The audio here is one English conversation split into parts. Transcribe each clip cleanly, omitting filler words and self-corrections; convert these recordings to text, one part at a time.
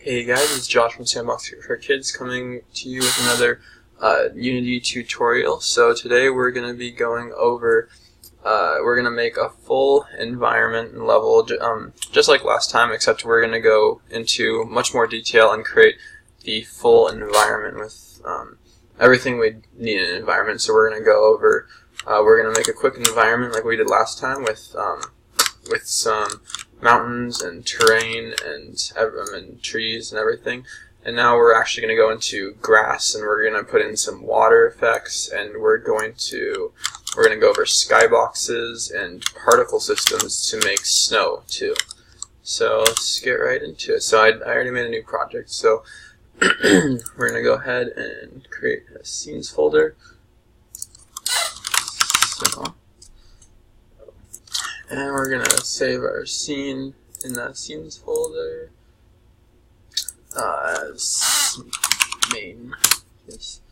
Hey guys, it's Josh from Sandbox for Kids coming to you with another Unity tutorial. So today we're going to be going over, we're going to make a full environment level just like last time, except we're going to go into much more detail and create the full environment with everything we need in an environment. So we're going to go over, we're going to make a quick environment like we did last time with some mountains and terrain and trees and everything. And now we're actually going to go into grass, and we're going to put in some water effects, and we're going to go over skyboxes and particle systems to make snow too. So let's get right into it. So I already made a new project, so we're going to go ahead and create a scenes folder. And we're going to save our scene in that scenes folder as main. Yes.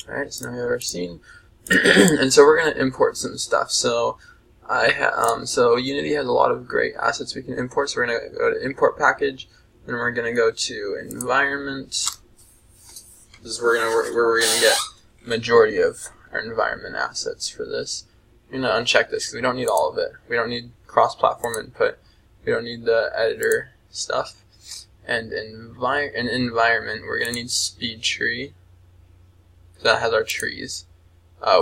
Alright, so now we have our scene. And so we're going to import some stuff. So so Unity has a lot of great assets we can import. So we're going to go to import package, and we're going to go to environment. This is where we're going to get majority of our environment assets for this. I'm going to uncheck this because we don't need all of it. We don't need cross-platform input. We don't need the editor stuff. And in environment, we're going to need speed tree, because that has our trees.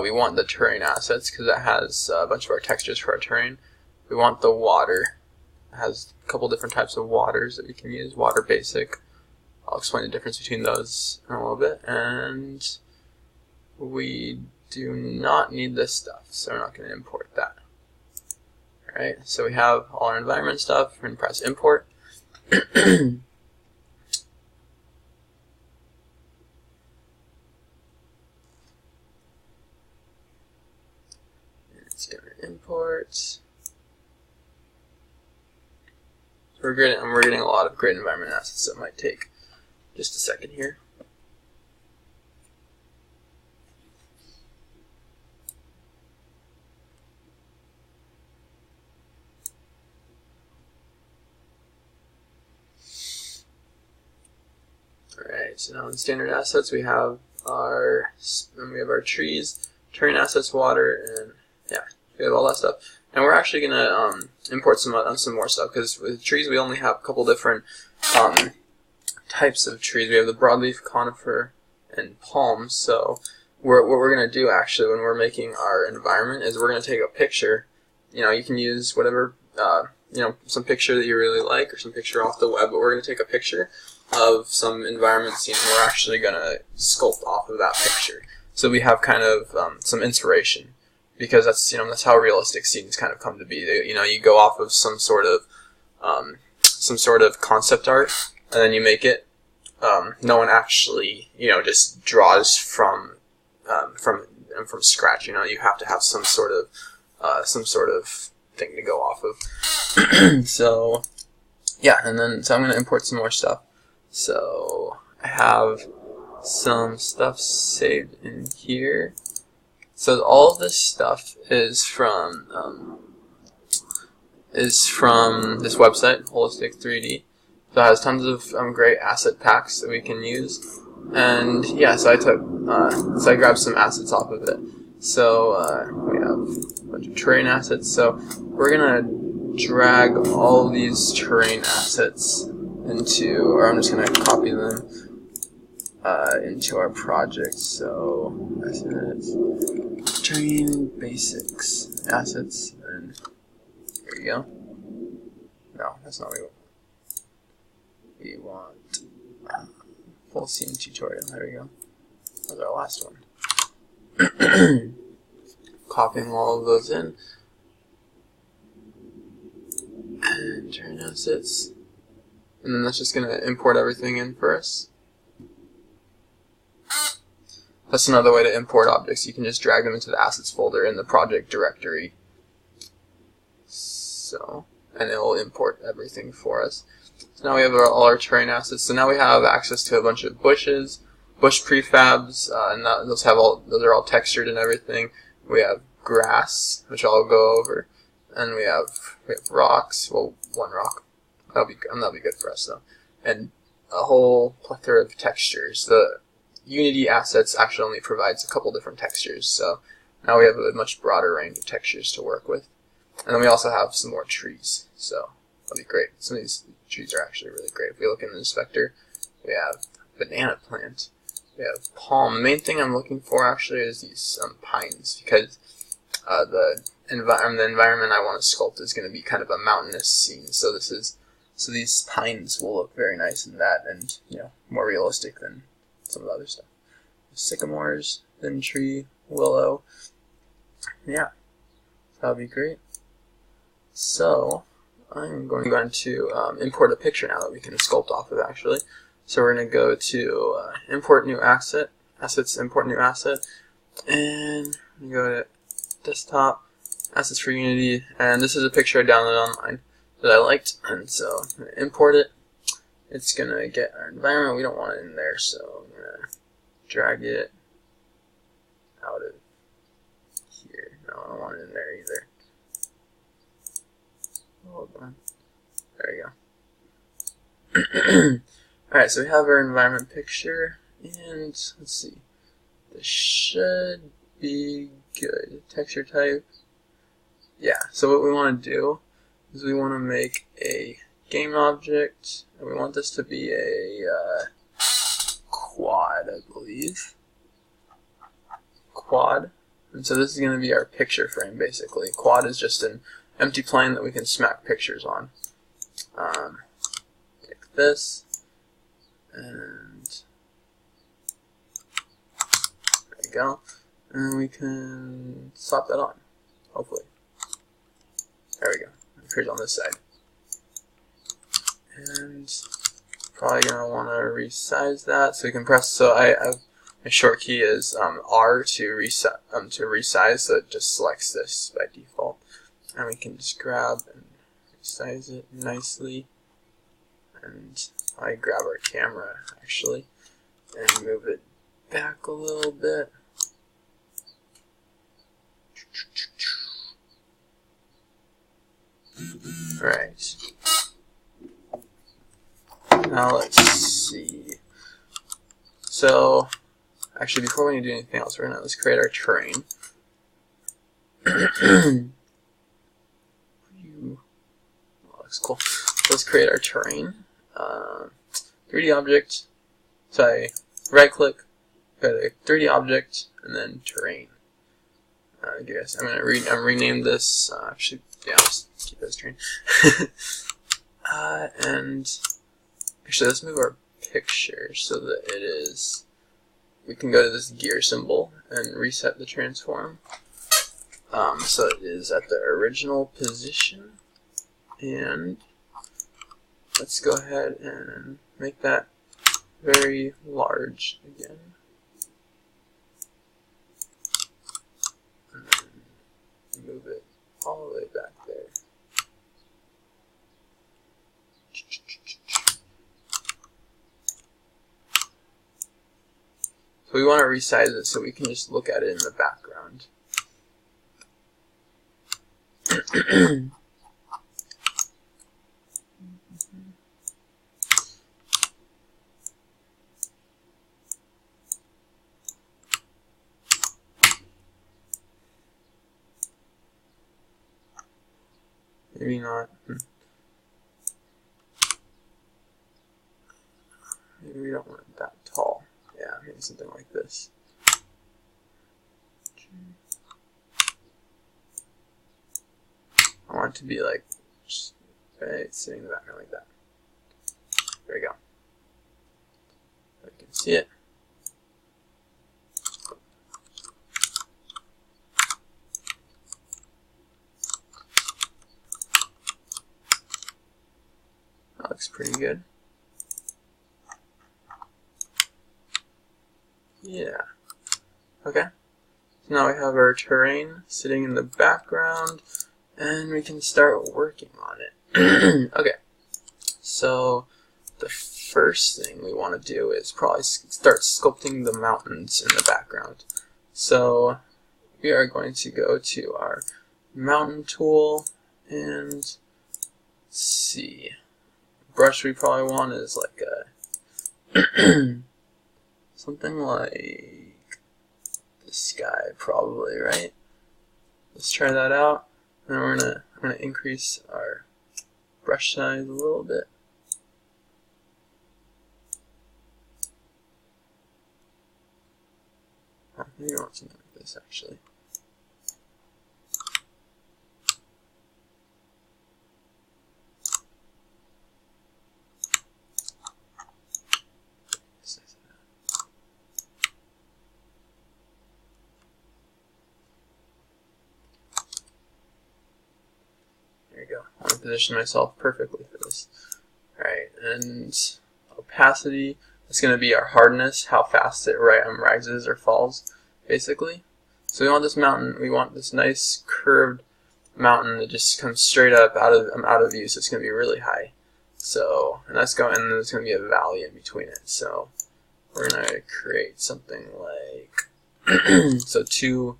We want the terrain assets because that has a bunch of our textures for our terrain. We want the water. It has a couple different types of waters that we can use. Water basic. I'll explain the difference between those in a little bit. And we do not need this stuff, so we're not going to import that. Alright, so we have all our environment stuff. We're going to press import. It's going to import. So we're getting a lot of great environment assets, so it might take just a second here. Alright, so now in standard assets we have our trees, terrain assets, water, and yeah, we have all that stuff. And we're actually gonna import some more stuff, because with trees we only have a couple different types of trees. We have the broadleaf, conifer, and palm. So what we're gonna do actually when we're making our environment is we're gonna take a picture. You can use whatever some picture that you really like or some picture off the web, but we're gonna take a picture of some environment scene, and we're actually going to sculpt off of that picture. So we have kind of some inspiration, because that's how realistic scenes kind of come to be. You go off of some sort of concept art, and then you make it. No one actually just draws from scratch. You have to have some sort of thing to go off of. So yeah, and then I'm going to import some more stuff. So I have some stuff saved in here. So all of this stuff is from this website, Holistic 3D. So it has tons of great asset packs that we can use. And yeah, so I grabbed some assets off of it. So we have a bunch of terrain assets. So we're gonna drag all these terrain assets or I'm just going to copy them into our project. So assets, terrain basics, assets, and here we go. No, that's not what we want. We want full scene tutorial. There we go. That was our last one. Copying all of those in. And terrain assets. And then that's just going to import everything in for us. That's another way to import objects. You can just drag them into the assets folder in the project directory. And it will import everything for us. So now we have all our terrain assets. So now we have access to a bunch of bushes, bush prefabs, and those are all textured and everything. We have grass, which I'll go over, and we have rocks. Well, one rock. That'll be good for us though. and a whole plethora of textures. The Unity assets actually only provides a couple different textures, so now we have a much broader range of textures to work with. And then we also have some more trees, so that'll be great. Some of these trees are actually really great. If we look in the inspector, we have banana plant, we have palm. The main thing I'm looking for actually is these pines, because the environment I want to sculpt is going to be kind of a mountainous scene. So these pines will look very nice in that, and more realistic than some of the other stuff. Sycamores, thin tree, willow. Yeah, that'll be great. So I'm going to import a picture now that we can sculpt off of actually. So we're going to go to import new asset, assets, import new asset, and go to desktop, assets for Unity, and this is a picture I downloaded online that I liked, and so I'm going to import it. It's going to get our environment. We don't want it in there, so I'm going to drag it out of here. No, I don't want it in there either. Hold on. There we go. Alright, so we have our environment picture, and let's see. This should be good. Texture type. Yeah, so what we want to do is we want to make a game object, and we want this to be a quad, I believe. Quad. And so this is going to be our picture frame, basically. Quad is just an empty plane that we can smack pictures on. Like this, and there we go. And we can slap that on, hopefully. There we go. It appears on this side. And probably gonna want to resize that, so we can press. So I have my short key is R to resize, so it just selects this by default. And we can just grab and resize it nicely. And I grab our camera actually and move it back a little bit. Alright. Now let's see. So, actually before we do anything else, let's create our terrain. Looks cool. Let's create our terrain. 3D object. So I right click, go to 3D object, and then terrain. I guess I'm gonna rename this. Actually, yeah, I'll just keep it as terrain. And actually, let's move our picture so that it is. We can go to this gear symbol and reset the transform. So it is at the original position, and let's go ahead and make that very large again. And then move it all the way back there. So we want to resize it so we can just look at it in the background. Maybe not. Maybe we don't want it that tall. Yeah, maybe something like this. I want it to be like, just right, sitting in the background like that. There we go. So you can see it. That looks pretty good. Yeah. Okay. So now we have our terrain sitting in the background, and we can start working on it. Okay. So the first thing we want to do is probably start sculpting the mountains in the background. So we are going to go to our mountain tool and let's see. brush we probably want is like a something like the sky, probably, right? Let's try that out. And we're gonna increase our brush size a little bit. Maybe I want something like this actually. There you go. I want to position myself perfectly for this. Alright, and opacity is going to be our hardness, how fast it rises or falls, basically. So we want this mountain, we want this nice curved mountain that just comes straight up out of view, so it's going to be really high. So, and there's going to be a valley in between it. So we're going to create something like, so two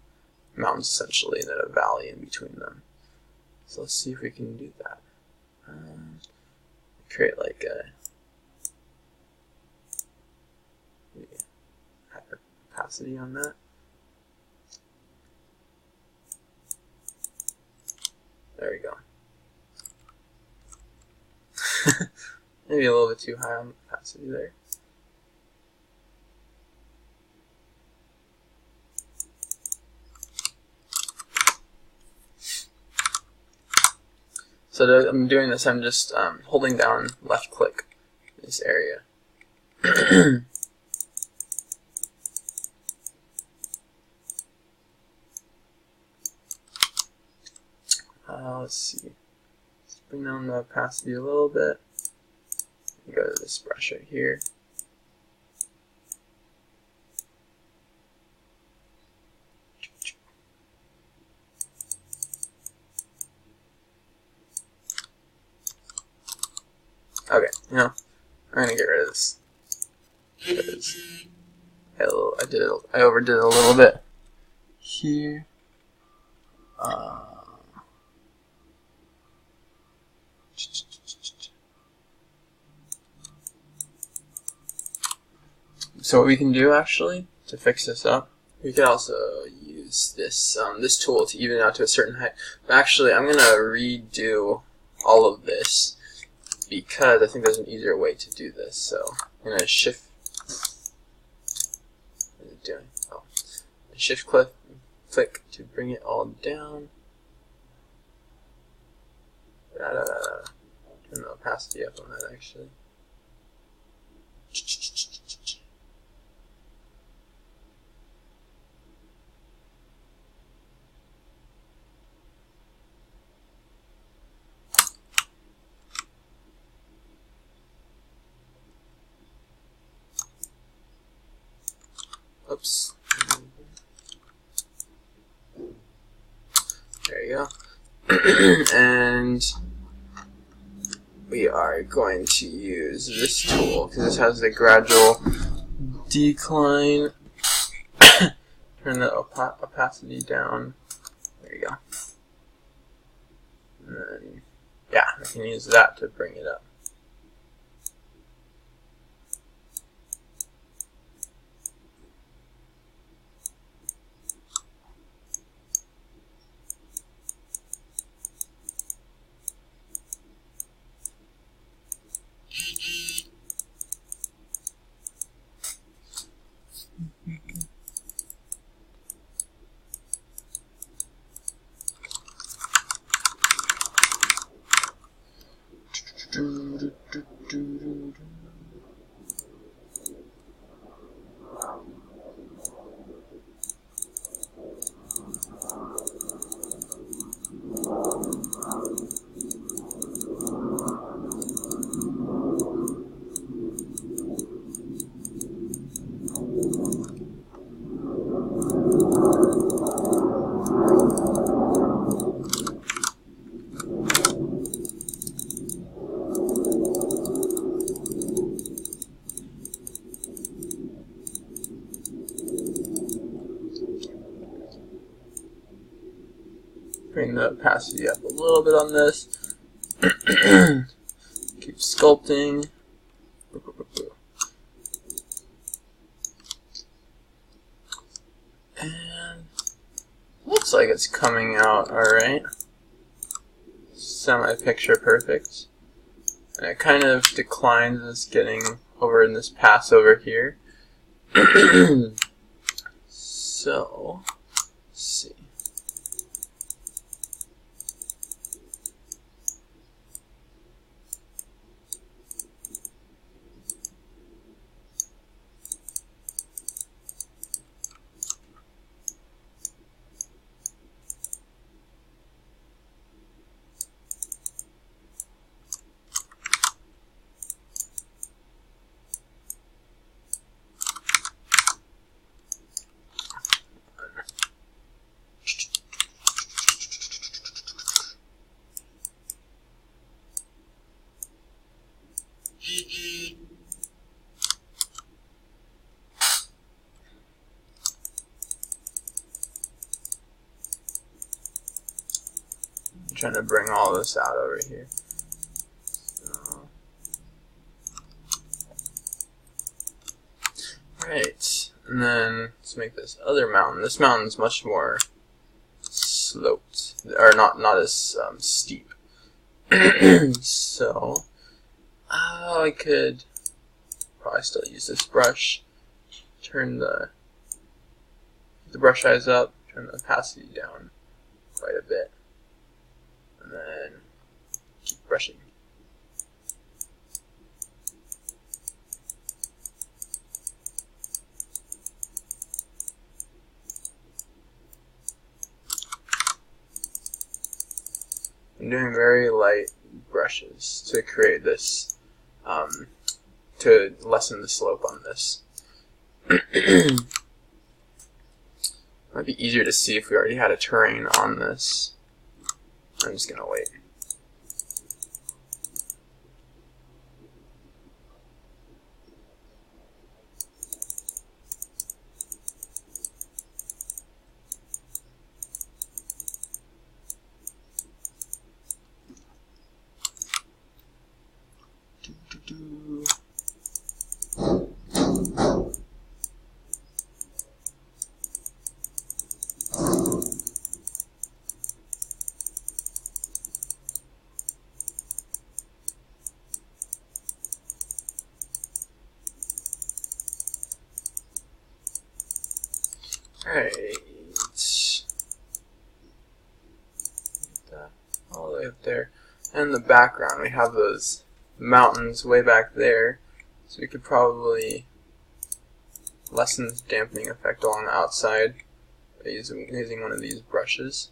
mountains essentially, and then a valley in between them. So let's see if we can do that. Create like a opacity on that. There we go. Maybe a little bit too high on the opacity there. So I'm doing this, I'm just holding down left click this area. Let's see. Let's bring down the opacity a little bit. Go to this brush right here. Okay, I'm gonna get rid of this because I overdid it a little bit here. So what we can do actually to fix this up, we could also use this this tool to even it out to a certain height. But actually, I'm gonna redo all of this because I think there's an easier way to do this. So I'm gonna shift. What is it doing? Oh, shift click to bring it all down. Turn the opacity up on that actually. Oops. There you go. And we are going to use this tool because this has the gradual decline. Turn the opacity down. There you go. And then, yeah, I can use that to bring it up. Bring the opacity up a little bit on this. Keep sculpting. And looks like it's coming out alright. Semi-picture perfect. And it kind of declines as getting over in this pass over here. So, let's see. I'm trying to bring all this out over here. So. Right, and then let's make this other mountain. This mountain's much more sloped, or not as steep. So I could probably still use this brush. Turn the brush size up, turn the opacity down quite a bit, and then keep brushing. I'm doing very light brushes to create this, to lessen the slope on this. Might be easier to see if we already had a terrain on this. I'm just gonna wait. Alright, get that all the way up there. And in the background, we have those mountains way back there, so we could probably lessen the dampening effect along the outside by using one of these brushes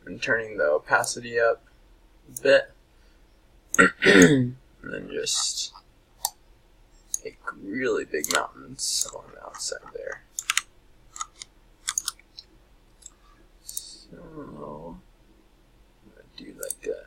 and turning the opacity up a bit. And then just make really big mountains along the outside there. So I'm gonna do like a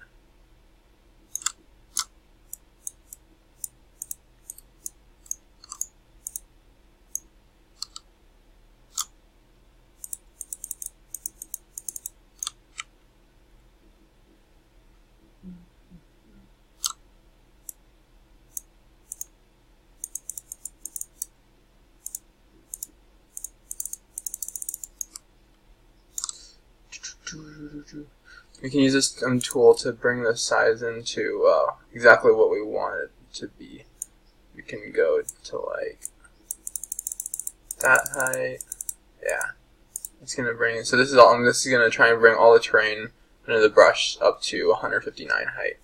we can use this tool to bring the size into exactly what we want it to be. We can go to like that height. Yeah, it's gonna bring. So this is all. This is gonna try and bring all the terrain under the brush up to 159 height,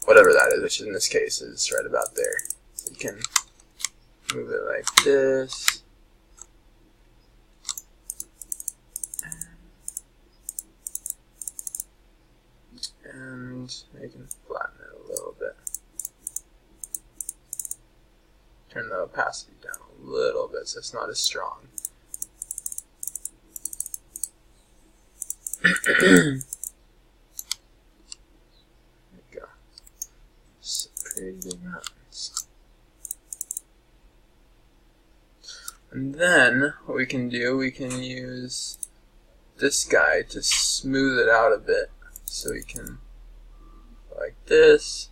whatever that is, which in this case is right about there. So you can move it like this. And I can flatten it a little bit. Turn the opacity down a little bit so it's not as strong. There we go. Some pretty big mountains. And then what we can do, we can use this guy to smooth it out a bit. So we can, like this,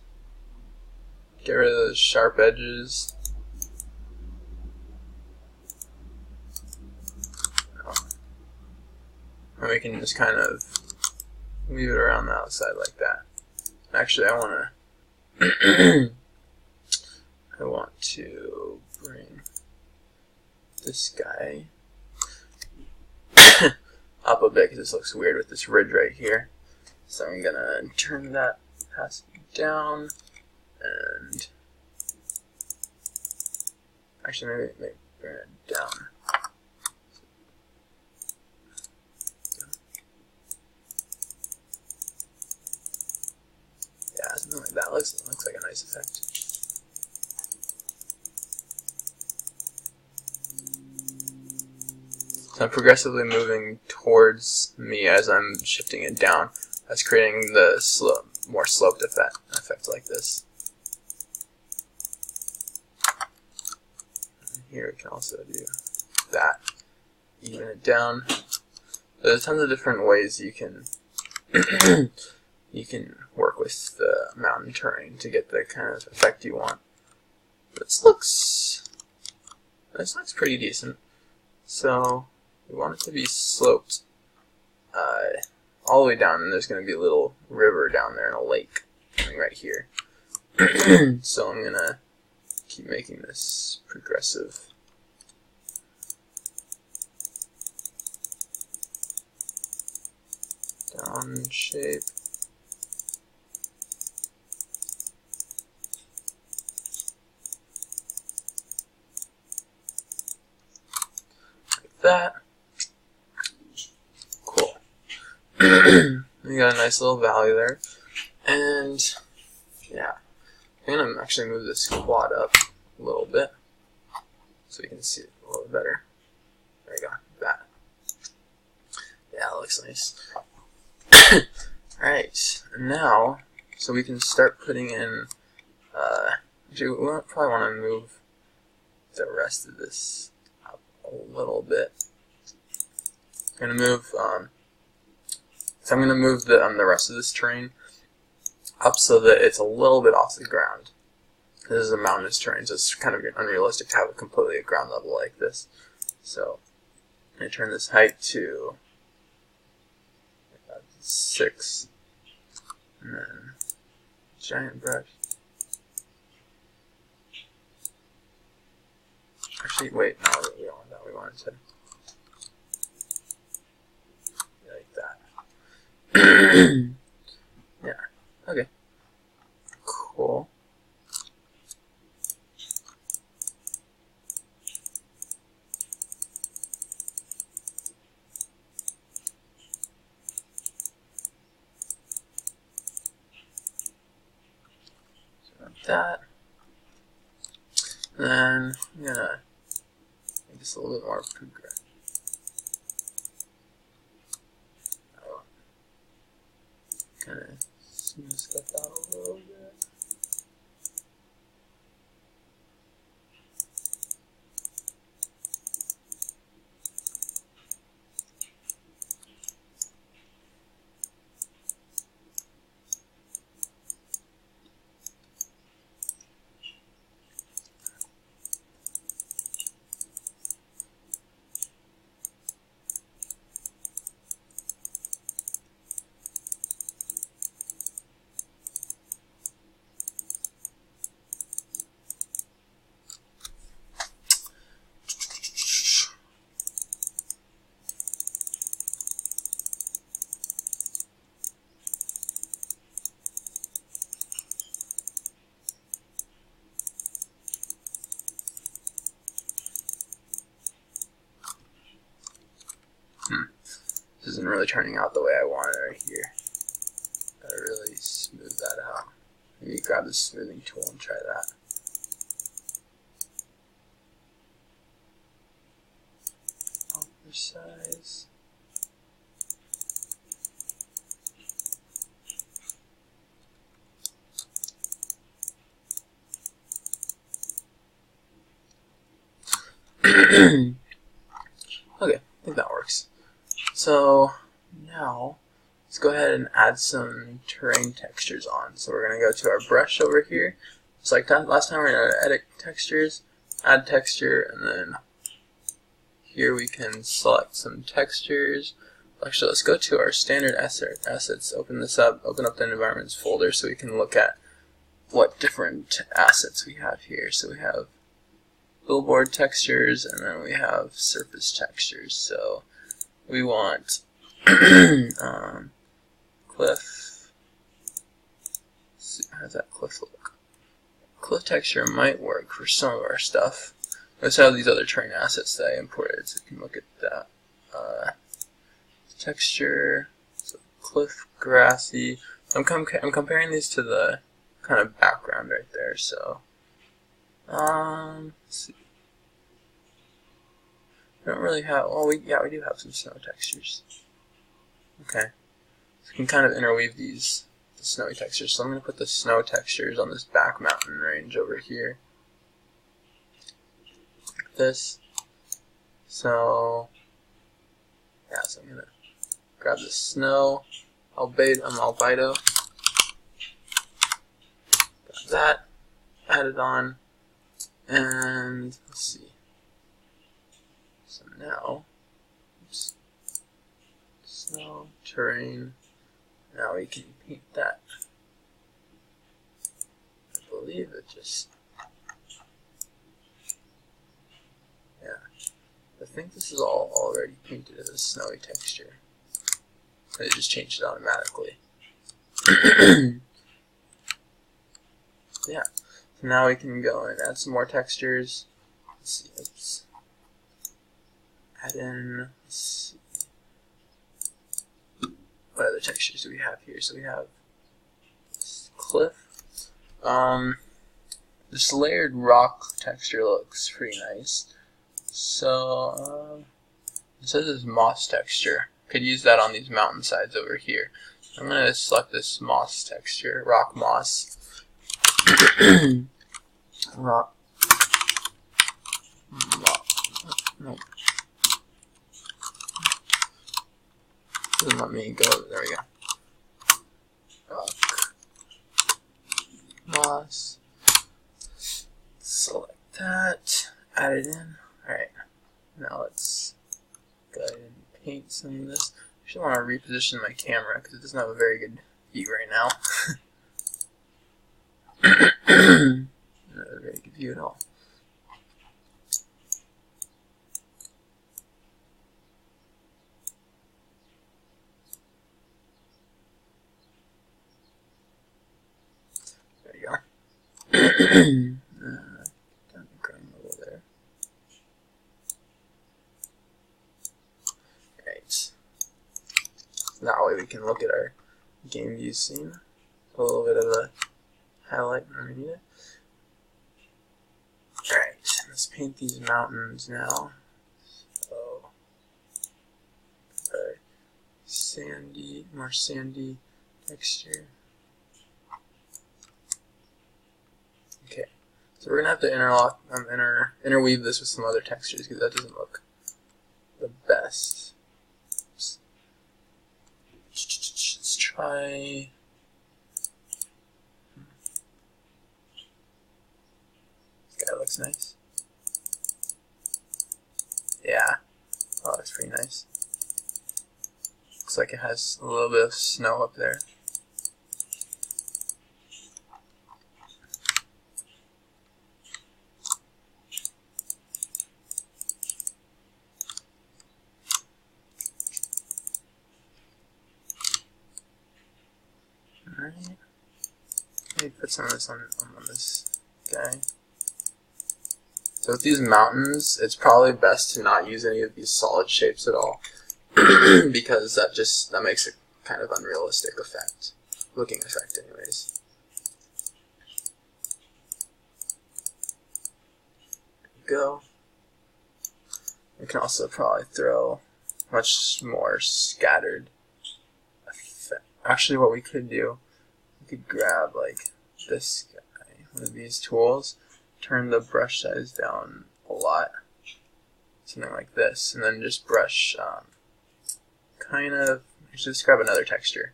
get rid of those sharp edges. And we can just kind of leave it around the outside like that. Actually, I want to I want to bring this guy up a bit because this looks weird with this ridge right here. So I'm gonna turn that opacity down, and actually maybe bring it down. Yeah, something like that looks like a nice effect. So I'm progressively moving towards me as I'm shifting it down. That's creating the more sloped effect like this. And here we can also do that. Even it down. There's tons of different ways you can you can work with the mountain terrain to get the kind of effect you want. This looks pretty decent. So we want it to be sloped all the way down, and there's going to be a little river down there and a lake coming right here. So I'm going to keep making this progressive. Down shape. Like that. Cool. We got a nice little valley there. And yeah, I'm going to actually move this quad up a little bit so you can see it a little better. There we go. That. Yeah, it looks nice. Alright, now, so we can start putting in, actually we probably want to move the rest of this up a little bit. I'm going to move, so I'm going to move the rest of this terrain up so that it's a little bit off the ground. This is a mountainous terrain, so it's kind of unrealistic to have it completely at ground level like this. So, I'm going to turn this height to 6, and then giant brush. Actually, wait, no, we don't want that. We want it to be like that. Yeah. Okay. Cool. That. And then I'm gonna make this a little bit more progressive. Kind of smooth stuff out a little bit. This isn't really turning out the way I want it right here. Gotta really smooth that out. Maybe grab the smoothing tool and try that. Other size. Okay, I think that works. So now let's go ahead and add some terrain textures on. So we're going to go to our brush over here, Just like that, last time we're going to edit textures, add texture, and then here we can select some textures. Actually, let's go to our standard assets, open this up, open up the environments folder so we can look at what different assets we have here. So we have billboard textures, and then we have surface textures. So we want cliff. How's that cliff look? Cliff texture might work for some of our stuff. Let's have these other terrain assets that I imported, so we can look at that. Texture, so cliff, grassy. I'm comparing these to the kind of background right there. So, let's see. I don't really have. Well, we do have some snow textures. Okay, so we can kind of interweave the snowy textures. So I'm going to put the snow textures on this back mountain range over here. Like this. So yeah, so I'm going to grab the snow, albedo, grab that, add it on, and let's see. So now, oops, snow, terrain, now we can paint that. I believe it just, yeah, I think this is all already painted as a snowy texture. It just changed it automatically. Yeah. So now we can go and add some more textures. Let's see. Let's add in. Let's see. What other textures do we have here? So we have this cliff. This layered rock texture looks pretty nice. So it says it's moss texture. Could use that on these mountainsides over here. I'm going to select this moss texture, rock moss. Rock. No. Doesn't let me go. There we go. Rock. Moss. Select that. Add it in. Alright. Now let's go ahead and paint some of this. I actually want to reposition my camera because it doesn't have a very good view right now. Not a very good view at all. There you go. Down the ground level there. Right. That way we can look at our game view scene. A little bit of a highlight underneath it. Alright, let's paint these mountains now. So, sandy, more sandy texture. Okay, so we're gonna have to interweave this with some other textures because that doesn't look the best. Oops. Let's try. That looks nice. Yeah. Oh, that's pretty nice. Looks like it has a little bit of snow up there. Alright. Maybe put some of this on this guy. So with these mountains, it's probably best to not use any of these solid shapes at all, because that makes a kind of unrealistic looking effect anyways. There you go. We can also probably throw much more scattered effect. Actually, what we could do, we could grab like this guy, one of these tools, turn the brush size down a lot, something like this, and then just brush just grab another texture.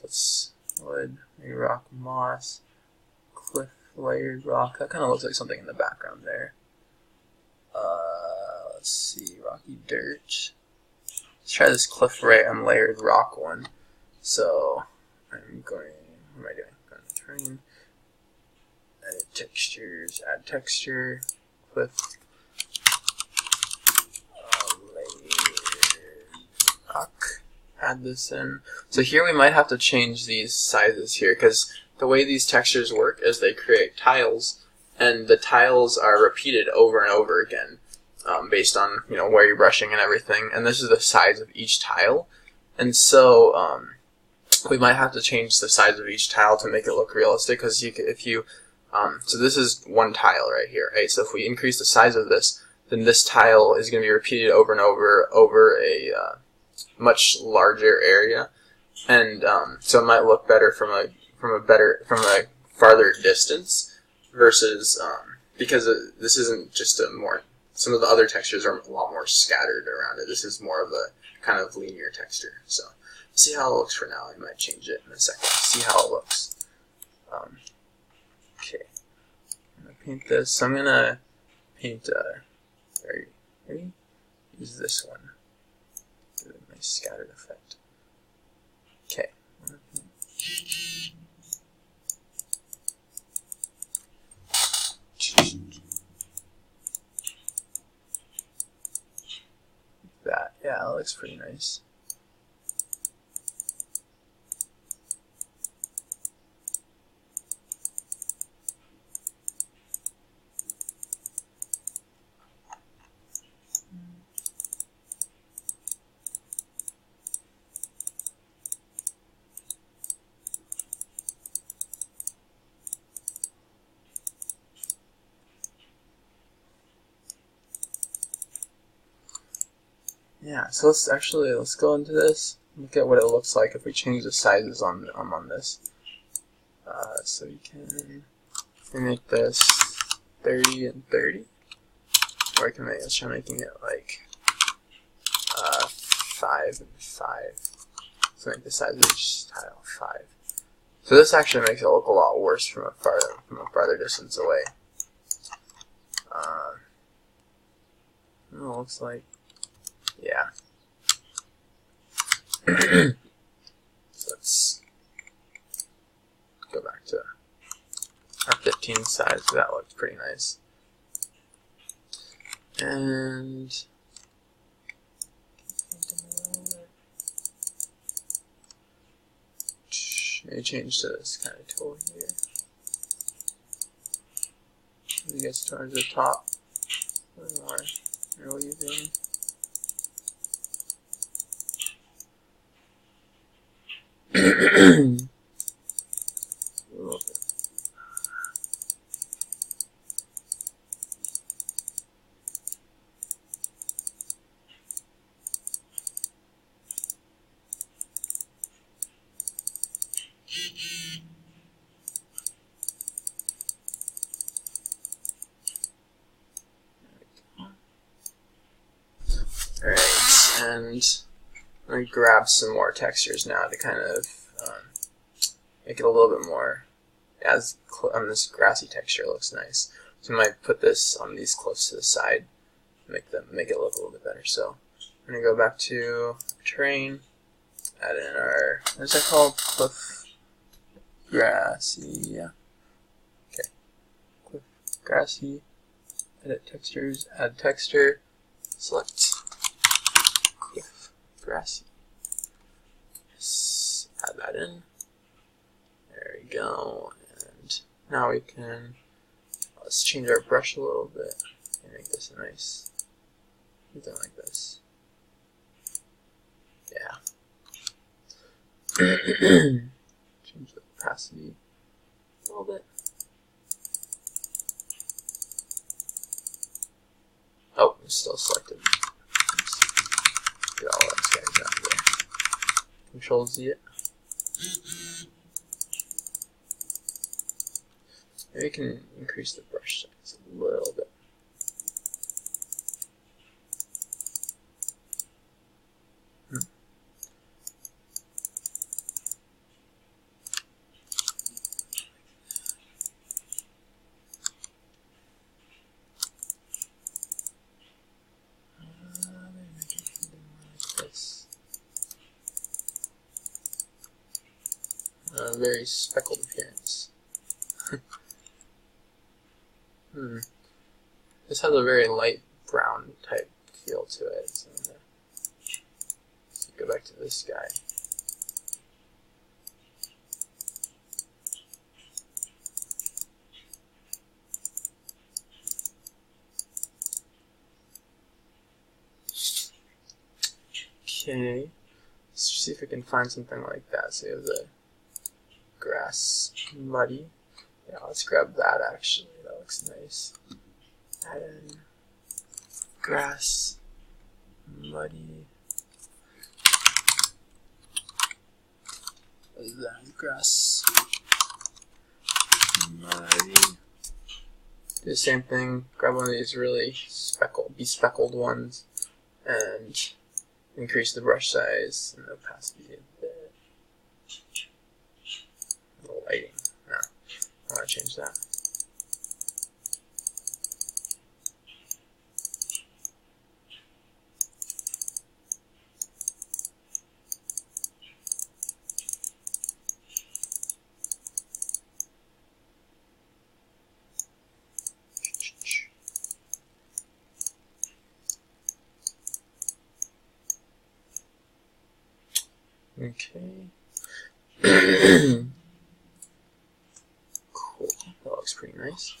Let's wood, maybe rock moss, cliff layered rock. That kind of looks like something in the background there. Let's see, rocky dirt. Let's try this cliff layered rock one. So I'm going. What am I doing? I'm going to terrain, edit textures, add texture, cliff, layered rock. Add this in. So here we might have to change these sizes here because the way these textures work is they create tiles, and the tiles are repeated over and over again based on where you're brushing and everything. And this is the size of each tile, and so we might have to change the size of each tile to make it look realistic. Because so this is one tile right here, right? So if we increase the size of this, then this tile is going to be repeated over and over a much larger area, and so it might look better from a farther distance versus because this isn't just some of the other textures are a lot more scattered around it. This is more of a kind of linear texture. So see how it looks for now. I might change it in a second. See how it looks. Okay, I'm gonna paint this. So I'm gonna paint. Ready? Use this one. Give it a nice scattered effect. Okay. That, yeah, it looks pretty nice. Yeah, so let's go into this, look at what it looks like if we change the sizes on this. So you can make this 30 and 30, or I can let's try making it like 5 and 5. So make the size of each tile 5. So this actually makes it look a lot worse from a farther distance away. It looks like. Yeah. So let's go back to our 15 size. That looks pretty nice. And maybe change to this kind of tool here. As it gets towards the top, a little more relieving. Alright, and I'm going to grab some more textures now to kind of make it a little bit more, this grassy texture looks nice. So I might put this on these close to the side, make it look a little bit better. So I'm going to go back to terrain, add in our, what is that called? Cliff grassy, yeah. Okay, cliff grassy, edit textures, add texture, select cliff grassy. Just add that in. There we go. And now we can, let's change our brush a little bit and make this a nice, something like this. Yeah. Change the opacity a little bit. Oh, it's still selected. Oops. Get all those guys out of there. Control Z it. Maybe we can increase the brush size a little bit. a very speckled appearance. This has a very light brown type feel to it. So I'm gonna go back to this guy. Okay, let's see if we can find something like that. So we have the grass muddy. Yeah, let's grab that actually. That looks nice. Add in grass muddy. What is that? Grass muddy. Do the same thing. Grab one of these really bespeckled ones, and increase the brush size and the opacity a bit. The lighting. No, I want to change that. Okay. Cool. That looks pretty nice.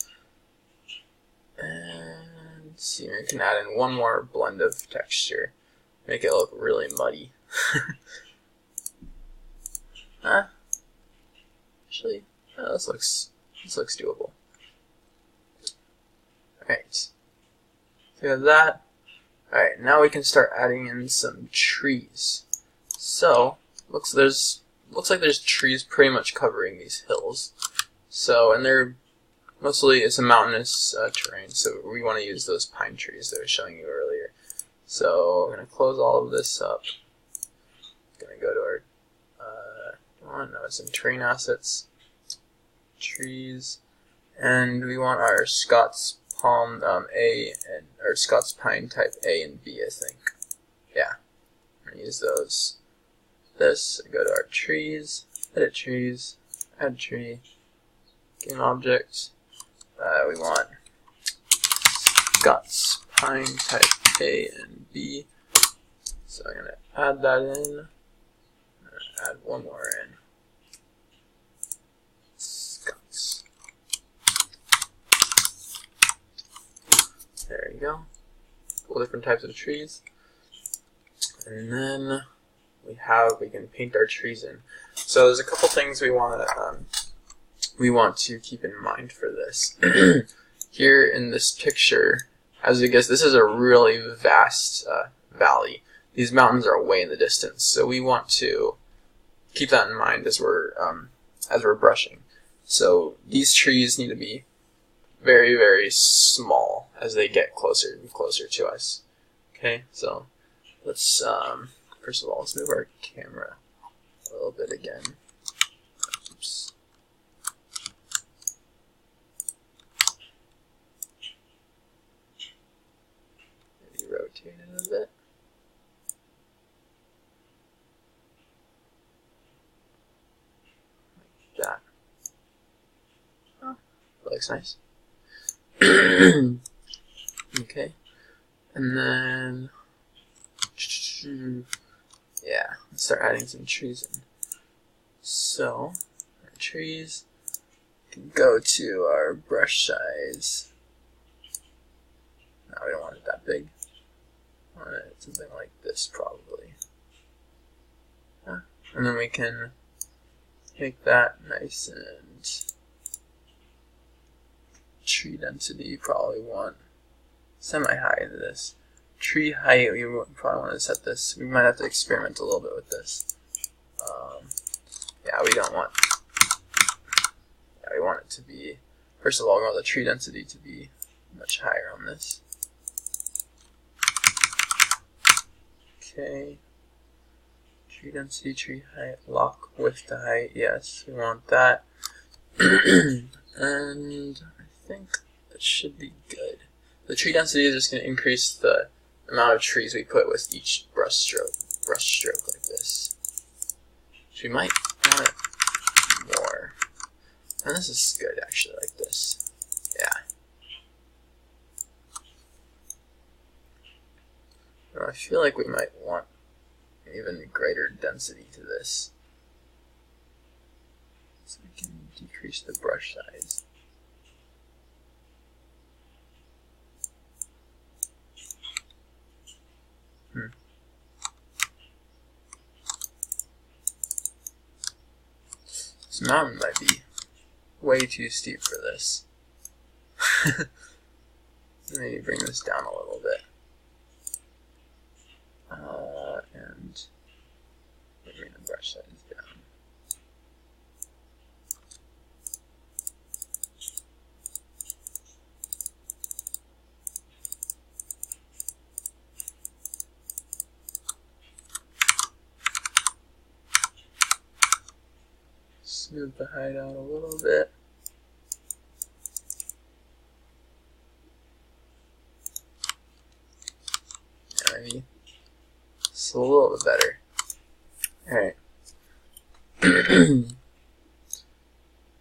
And let's see, we can add in one more blend of texture. Make it look really muddy. Actually, this looks doable. Alright. So we have that. Alright, now we can start adding in some trees. So looks like there's trees pretty much covering these hills. So, and they're mostly, it's a mountainous terrain, so we want to use those pine trees that I was showing you earlier. So I'm going to close all of this up. I'm going to go to our it's in terrain assets, trees, and we want our Scots palm A and or Scots pine type A and B, I think. Yeah, I'm going to use those. This, go to our trees, edit trees, add tree, game object. We want Scots pine type A and B. So I'm going to add that in. I'm going to add one more in. Scots. There you go. Couple different types of trees. And then we can paint our trees in. So there's a couple things we want to keep in mind for this. Here in this picture, as you guess, this is a really vast valley. These mountains are way in the distance, so we want to keep that in mind as we're brushing. So these trees need to be very, very small as they get closer and closer to us. Okay, so let's first of all, let's move our camera a little bit again. Oops. Maybe rotate it a bit. Like that. Oh, that looks nice. Okay. And then yeah, let's start adding some trees in. So, our trees can go to our brush size. No, we don't want it that big. I want it something like this, probably. And then we can make that nice and tree density, probably want semi-high into this. Tree height, we probably want to set this. We might have to experiment a little bit with this. Yeah, we want it to be, first of all, we want the tree density to be much higher on this. Okay. Tree density, tree height, lock width to height, yes, we want that. And I think that should be good. The tree density is just going to increase the amount of trees we put with each brush stroke like this. So we might want it And this is good actually, like this. Yeah. Now, I feel like we might want even greater density to this. So we can decrease the brush size. This mountain might be way too steep for this. Maybe bring this down a little bit. And bring the brush size down. Smooth the height out a little bit. Maybe it's a little bit better. Alright.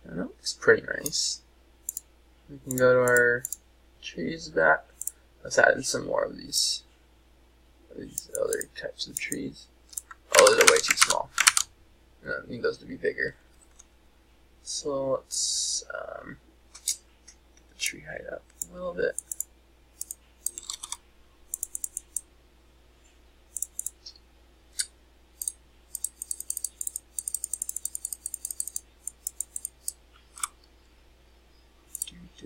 That looks pretty nice. We can go to our trees back. Let's add in some more of these other types of trees. Oh, those are way too small. I need those to be bigger. So let's get the tree height up a little bit.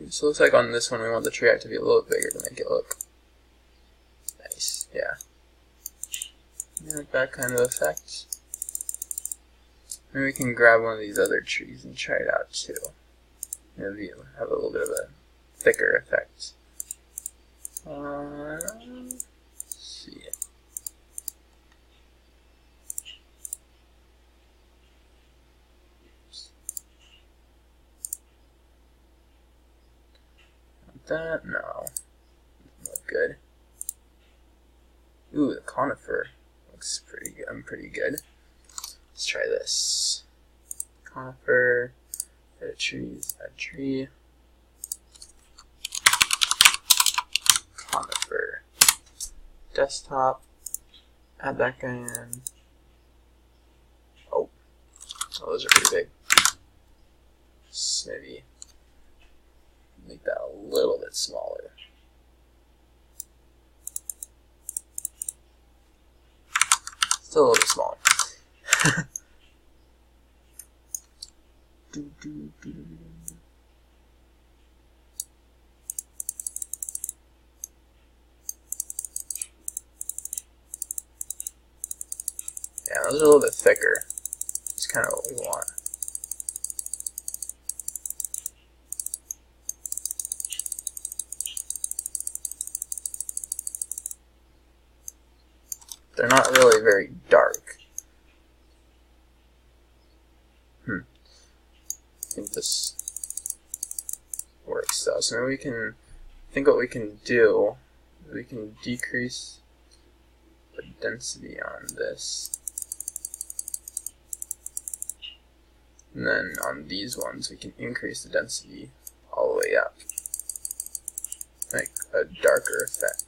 So it looks like on this one we want the tree height to be a little bit bigger to make it look nice. Yeah. Like that kind of effect. Maybe we can grab one of these other trees and try it out too. Maybe have a little bit of a thicker effect. Let's see. Not that, no. Doesn't look good. Ooh, the conifer looks pretty good. Pretty good. Let's try this. Conifer, edit trees, add tree. Conifer. Desktop. Add that guy in. Oh, those are pretty big. Let's maybe make that a little bit smaller. Still a little bit smaller. Yeah, those are a little bit thicker. It's kind of what we want. They're not really very dark. I think this works though. So maybe we can think what we can do. We can decrease the density on this. And then on these ones we can increase the density all the way up. Make a darker effect.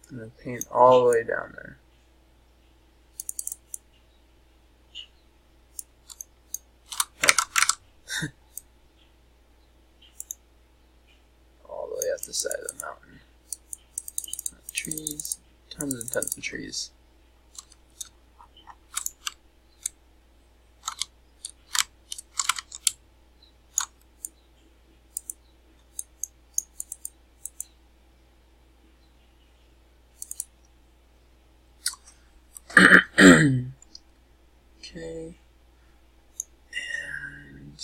And then paint all the way down there. All the way up the side of the mountain. Trees, tons and tons of trees. Okay, and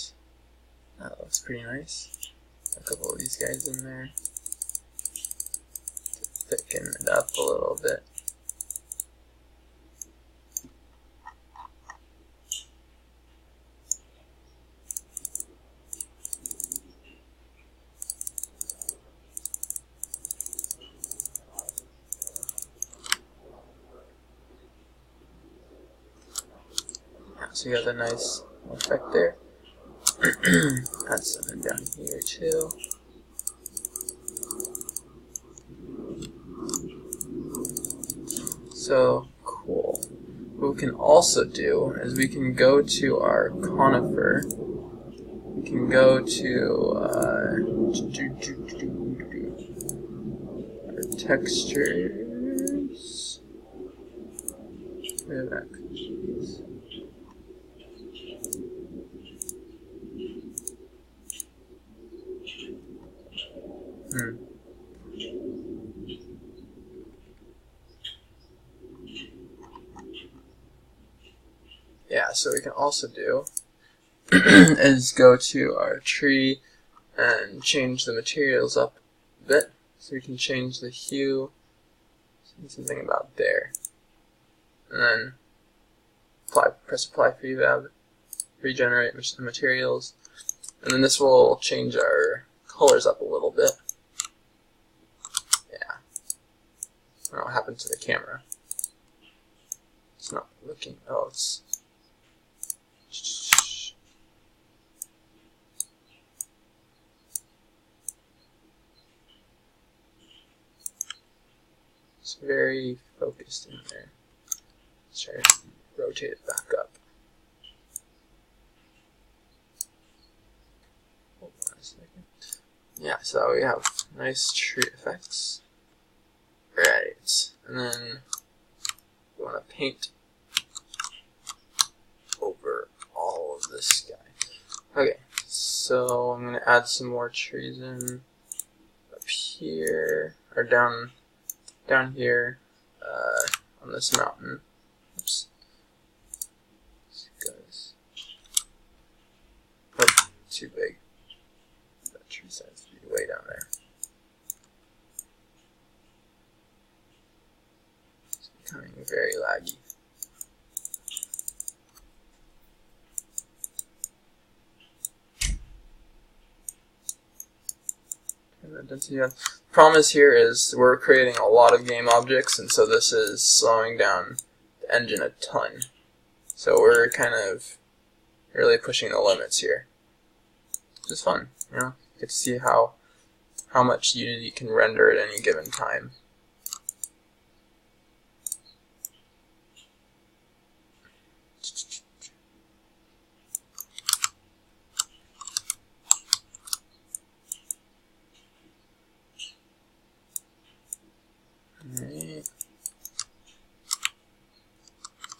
that looks pretty nice. A couple of these guys in there to thicken it up a little bit. So you have a nice effect there. Add something down here too. So cool. What we can also do is we can go to our conifer. We can go to our textures. Where that could be. Yeah, so we can also do is go to our tree and change the materials up a bit. So we can change the hue, something about there. And then press apply prevab, regenerate the materials. And then this will change our colors up a little bit. Yeah. I don't know what happened to the camera. It's not looking, oh, it's very focused in there. Let's try to rotate it back up. Hold on a second. Yeah, so we have nice tree effects. Right, and then we want to paint over all of this guy. Okay, so I'm going to add some more trees in up here, or down here on this mountain. Oops. This guy's too big. That tree size to be way down there. It's becoming very laggy. The problem is here is we're creating a lot of game objects, and so this is slowing down the engine a ton. So we're kind of really pushing the limits here, which is fun. You know, get to see how much Unity can render at any given time.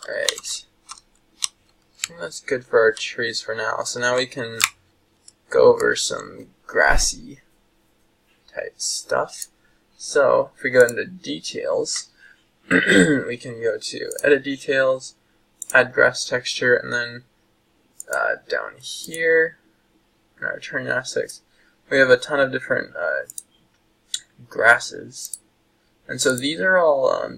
Alright. I think that's good for our trees for now. So now we can go over some grassy type stuff. So if we go into details, we can go to edit details, add grass texture, and then down here in our turn aspects, we have a ton of different grasses. And so these are all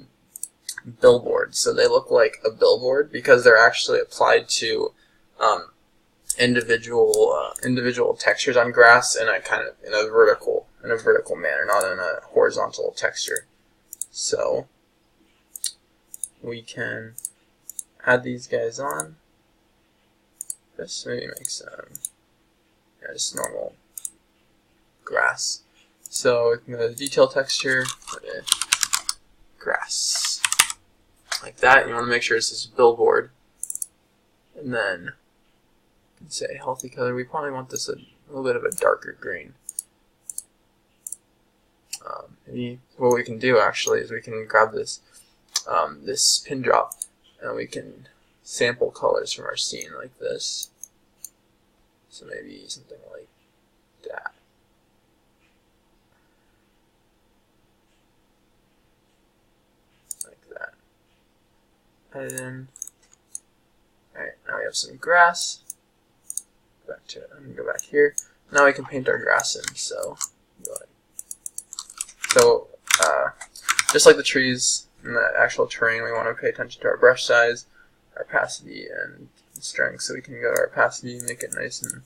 billboards, so they look like a billboard because they're actually applied to individual textures on grass in a kind of in a vertical manner, not in a horizontal texture. So we can add these guys on. Just maybe make some just normal grass. So we can go to the detail texture, put a grass. Like that. You want to make sure it's this billboard. And then you can say healthy color. We probably want this a little bit of a darker green. Maybe what we can do actually is we can grab this this pin drop and we can sample colors from our scene like this. So maybe something like that. Like that. Add it in. Alright, now we have some grass. Back to it. I'm gonna go back here. Now we can paint our grass in. So just like the trees and the actual terrain, we want to pay attention to our brush size, our opacity, and strength. So we can go to our opacity, make it nice and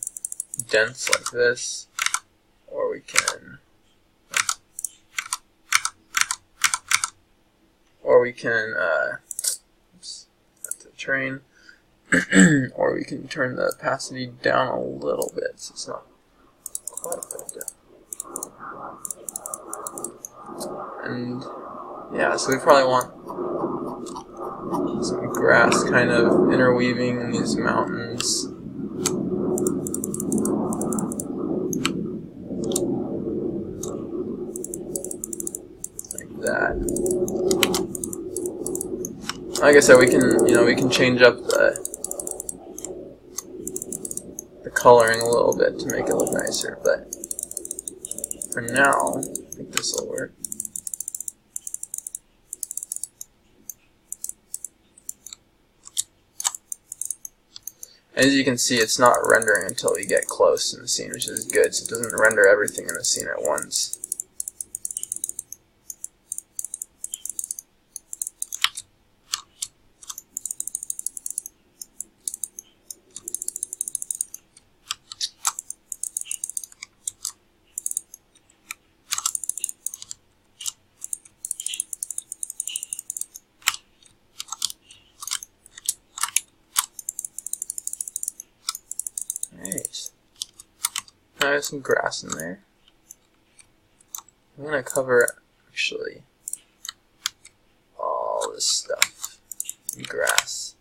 dense like this, or we can oops, that's the terrain. or we can turn the opacity down a little bit so it's not quite like that. And yeah, so we probably want some grass kind of interweaving these mountains. Like that. Like I said, we can change up the coloring a little bit to make it look nicer, but for now, I think this will work. As you can see, it's not rendering until we get close in the scene, which is good, so it doesn't render everything in the scene at once. Alright, now I have some grass in there. I'm going to cover, actually, all this stuff in grass.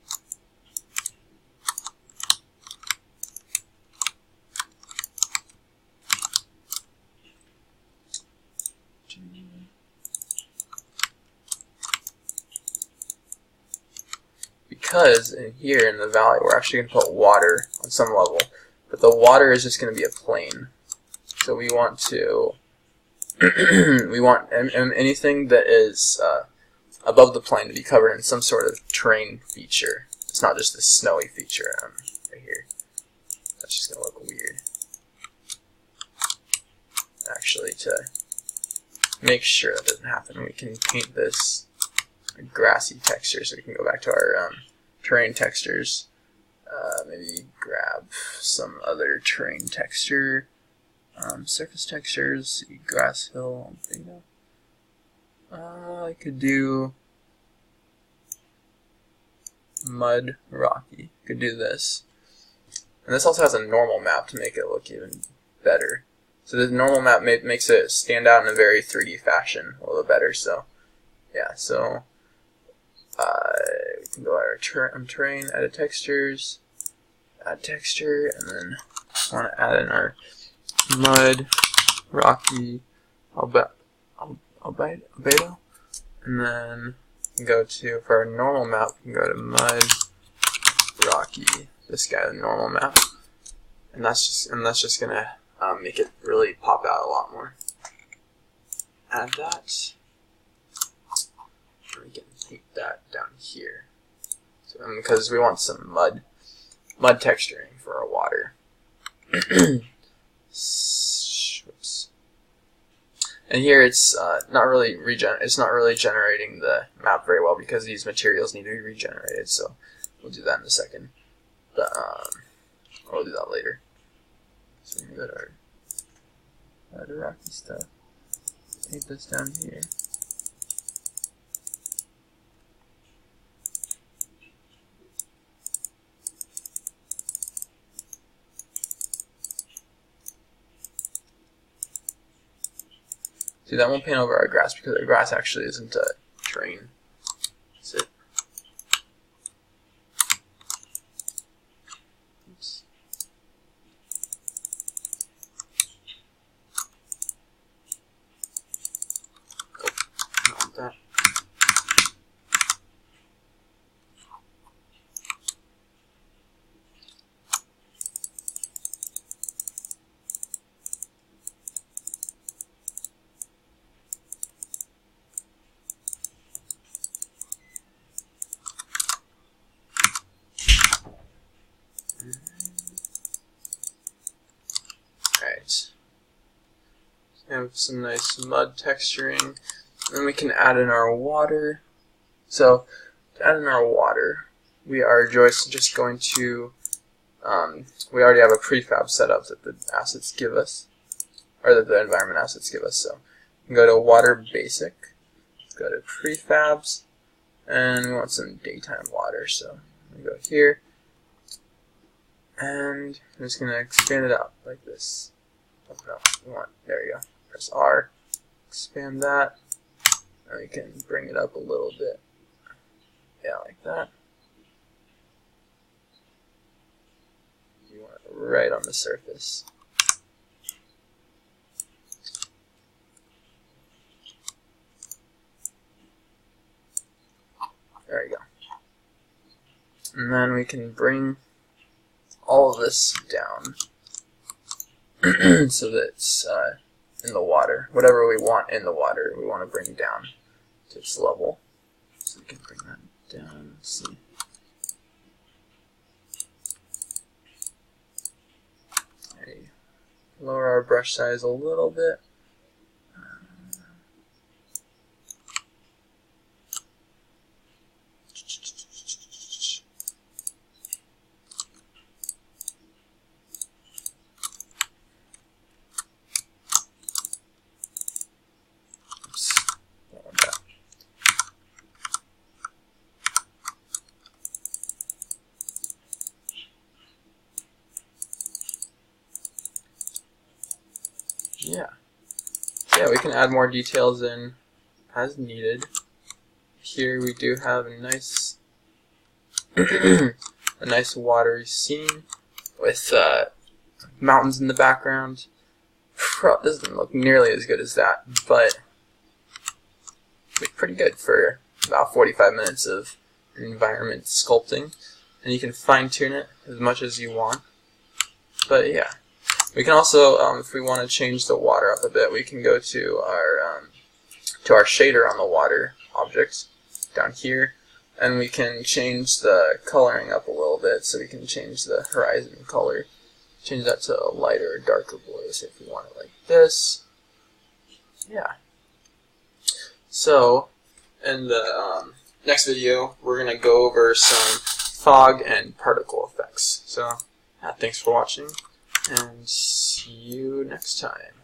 Because in here in the valley we're actually going to put water on some level, but the water is just going to be a plane. So we want to we want anything that is above the plane to be covered in some sort of terrain feature. It's not just this snowy feature right here. That's just going to look weird. Actually, to make sure that doesn't happen, we can paint this a grassy texture, so we can go back to our terrain textures. Maybe grab some other terrain texture, surface textures, grass hill, beta. I could do mud rocky. Could do this, and this also has a normal map to make it look even better. So the normal map makes it stand out in a very 3D fashion a little better. So yeah, so we can go our terrain, edit textures, add texture, and then want to add in our mud, rocky, albedo, and then go to, for our normal map, we can go to mud, rocky, this guy, the normal map, and that's just gonna make it really pop out a lot more. Add that. We can paint that down here, so, because we want some mud texturing for our water. Whoops. And here it's not really generating the map very well because these materials need to be regenerated. So we'll do that in a second, but we'll do that later. So we got our rocky stuff. Paint this down here. See, that won't paint over our grass because our grass actually isn't a terrain. That's it. Oops. Oh, not want that. Alright, have some nice mud texturing. Then we can add in our water. So, to add in our water, we are just going to, we already have a prefab set up that the assets give us, or that the environment assets give us. So, we can go to water basic, go to prefabs, and we want some daytime water. So, we go here, And I'm just going to expand it out like this. Oh, no, there you go. Press R, expand that, and we can bring it up a little bit. Yeah, like that. You want it right on the surface. There you go. And then we can bring all of this down so that it's in the water. Whatever we want in the water, we want to bring down to its level. So we can bring that down. Let's see. Okay. Lower our brush size a little bit. Yeah, we can add more details in as needed. Here we do have a nice, a nice watery scene with mountains in the background. This doesn't look nearly as good as that, but it's pretty good for about 45 minutes of environment sculpting, and you can fine-tune it as much as you want. But yeah. We can also, if we want to change the water up a bit, we can go to our shader on the water object down here, and we can change the coloring up a little bit. So we can change the horizon color, change that to a lighter or darker blue. So if we want it like this, yeah. So in the next video, we're gonna go over some fog and particle effects. So yeah, thanks for watching, and see you next time.